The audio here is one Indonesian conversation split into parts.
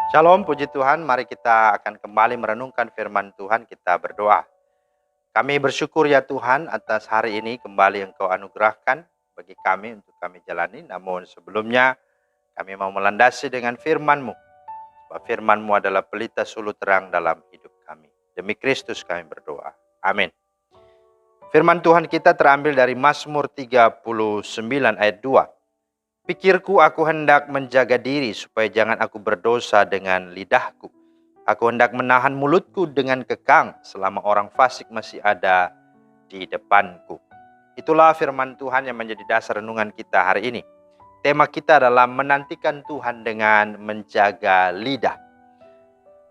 Shalom, puji Tuhan. Mari kita akan kembali merenungkan firman Tuhan. Kita berdoa. Kami bersyukur ya Tuhan atas hari ini kembali Engkau anugerahkan bagi kami untuk kami jalani. Namun sebelumnya kami mau melandasi dengan firman-Mu. Sebab firman-Mu adalah pelita sulu terang dalam hidup kami. Demi Kristus kami berdoa. Amin. Firman Tuhan kita terambil dari Mazmur 39 ayat 2. Pikirku aku hendak menjaga diri supaya jangan aku berdosa dengan lidahku. Aku hendak menahan mulutku dengan kekang selama orang fasik masih ada di depanku. Itulah firman Tuhan yang menjadi dasar renungan kita hari ini. Tema kita adalah menantikan Tuhan dengan menjaga lidah.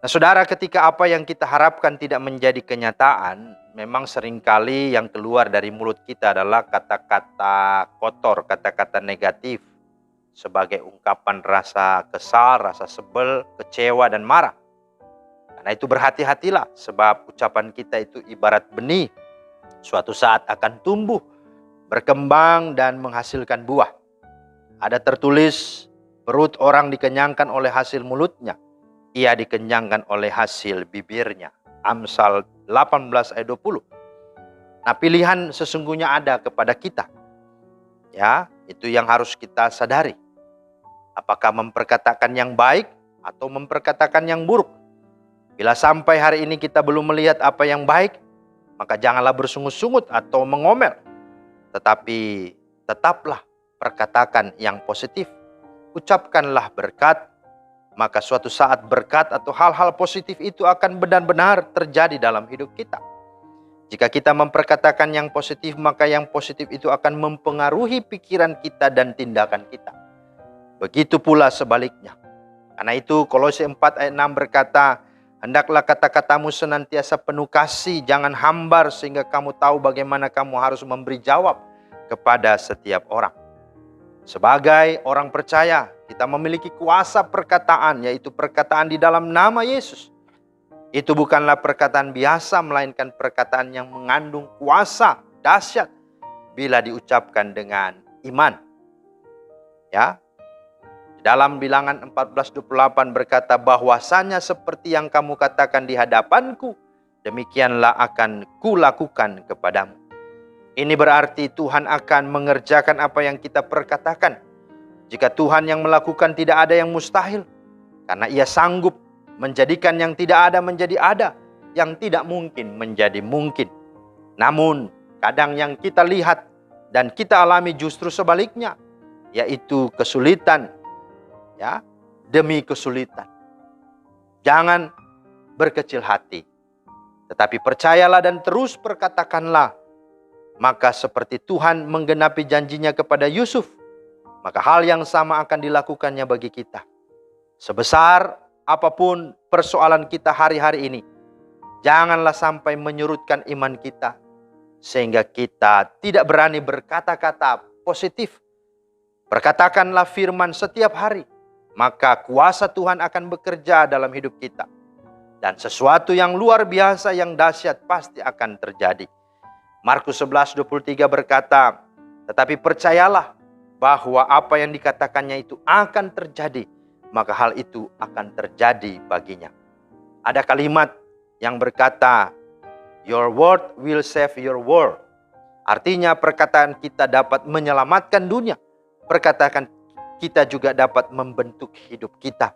Nah saudara, ketika apa yang kita harapkan tidak menjadi kenyataan, memang seringkali yang keluar dari mulut kita adalah kata-kata kotor, kata-kata negatif. Sebagai ungkapan rasa kesal, rasa sebel, kecewa, dan marah. Karena itu berhati-hatilah, sebab ucapan kita itu ibarat benih. Suatu saat akan tumbuh, berkembang, dan menghasilkan buah. Ada tertulis, perut orang dikenyangkan oleh hasil mulutnya. Ia dikenyangkan oleh hasil bibirnya. Amsal 18 ayat 20. Nah pilihan sesungguhnya ada kepada kita. Ya, itu yang harus kita sadari. Apakah memperkatakan yang baik atau memperkatakan yang buruk? Bila sampai hari ini kita belum melihat apa yang baik, maka janganlah bersungut-sungut atau mengomel. Tetapi tetaplah perkatakan yang positif. Ucapkanlah berkat, maka suatu saat berkat atau hal-hal positif itu akan benar-benar terjadi dalam hidup kita. Jika kita memperkatakan yang positif, maka yang positif itu akan mempengaruhi pikiran kita dan tindakan kita. Begitu pula sebaliknya. Karena itu Kolose 4 ayat 6 berkata, hendaklah kata-katamu senantiasa penuh kasih, jangan hambar sehingga kamu tahu bagaimana kamu harus memberi jawab kepada setiap orang. Sebagai orang percaya, kita memiliki kuasa perkataan, yaitu perkataan di dalam nama Yesus. Itu bukanlah perkataan biasa, melainkan perkataan yang mengandung kuasa dahsyat bila diucapkan dengan iman. Ya. Dalam Bilangan 14:28 berkata, bahwasanya seperti yang kamu katakan di hadapanku, demikianlah akan kulakukan kepadamu. Ini berarti Tuhan akan mengerjakan apa yang kita perkatakan. Jika Tuhan yang melakukan, tidak ada yang mustahil. Karena Ia sanggup menjadikan yang tidak ada menjadi ada, yang tidak mungkin menjadi mungkin. Namun kadang yang kita lihat dan kita alami justru sebaliknya, yaitu kesulitan. Ya, demi kesulitan. Jangan berkecil hati, tetapi percayalah dan terus perkatakanlah. Maka seperti Tuhan menggenapi janjinya kepada Yusuf, maka hal yang sama akan dilakukannya bagi kita. Sebesar apapun persoalan kita hari-hari ini, janganlah sampai menyurutkan iman kita, sehingga kita tidak berani berkata-kata positif. Perkatakanlah firman setiap hari, maka kuasa Tuhan akan bekerja dalam hidup kita. Dan sesuatu yang luar biasa, yang dahsyat pasti akan terjadi. Markus 11:23 berkata, tetapi percayalah bahwa apa yang dikatakannya itu akan terjadi, maka hal itu akan terjadi baginya. Ada kalimat yang berkata, your word will save your world. Artinya perkataan kita dapat menyelamatkan dunia. Perkataan kita juga dapat membentuk hidup kita.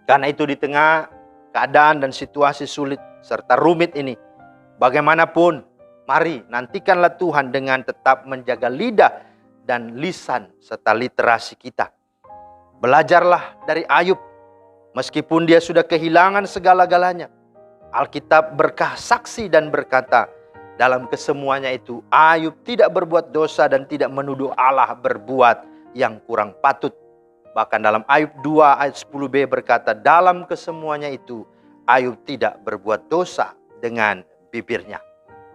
Karena itu di tengah keadaan dan situasi sulit serta rumit ini, bagaimanapun, mari nantikanlah Tuhan dengan tetap menjaga lidah dan lisan serta literasi kita. Belajarlah dari Ayub, meskipun dia sudah kehilangan segala-galanya. Alkitab bersaksi dan berkata, dalam kesemuanya itu Ayub tidak berbuat dosa dan tidak menuduh Allah berbuat yang kurang patut. Bahkan dalam Ayub 2 ayat 10b berkata, dalam kesemuanya itu Ayub tidak berbuat dosa dengan bibirnya.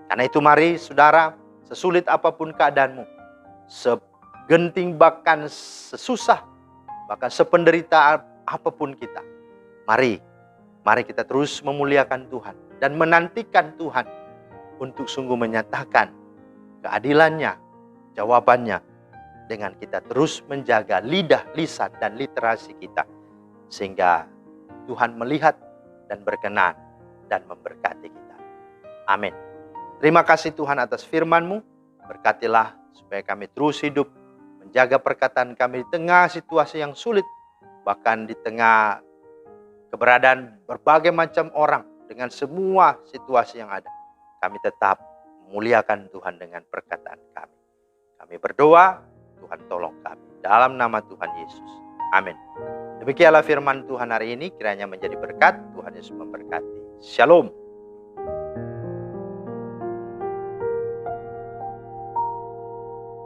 Karena itu mari saudara, sesulit apapun keadaanmu, segenting bahkan sesusah, bahkan sependeritaan apapun kita, mari kita terus memuliakan Tuhan dan menantikan Tuhan untuk sungguh menyatakan keadilannya, jawabannya, dengan kita terus menjaga lidah, lisan, dan literasi kita. Sehingga Tuhan melihat dan berkenan dan memberkati kita. Amin. Terima kasih Tuhan atas firman-Mu. Berkatilah supaya kami terus hidup menjaga perkataan kami di tengah situasi yang sulit, bahkan di tengah keberadaan berbagai macam orang dengan semua situasi yang ada. Kami tetap memuliakan Tuhan dengan perkataan kami. Kami berdoa, Tuhan tolong kami. Dalam nama Tuhan Yesus. Amin. Demikianlah firman Tuhan hari ini, kiranya menjadi berkat. Tuhan Yesus memberkati. Shalom.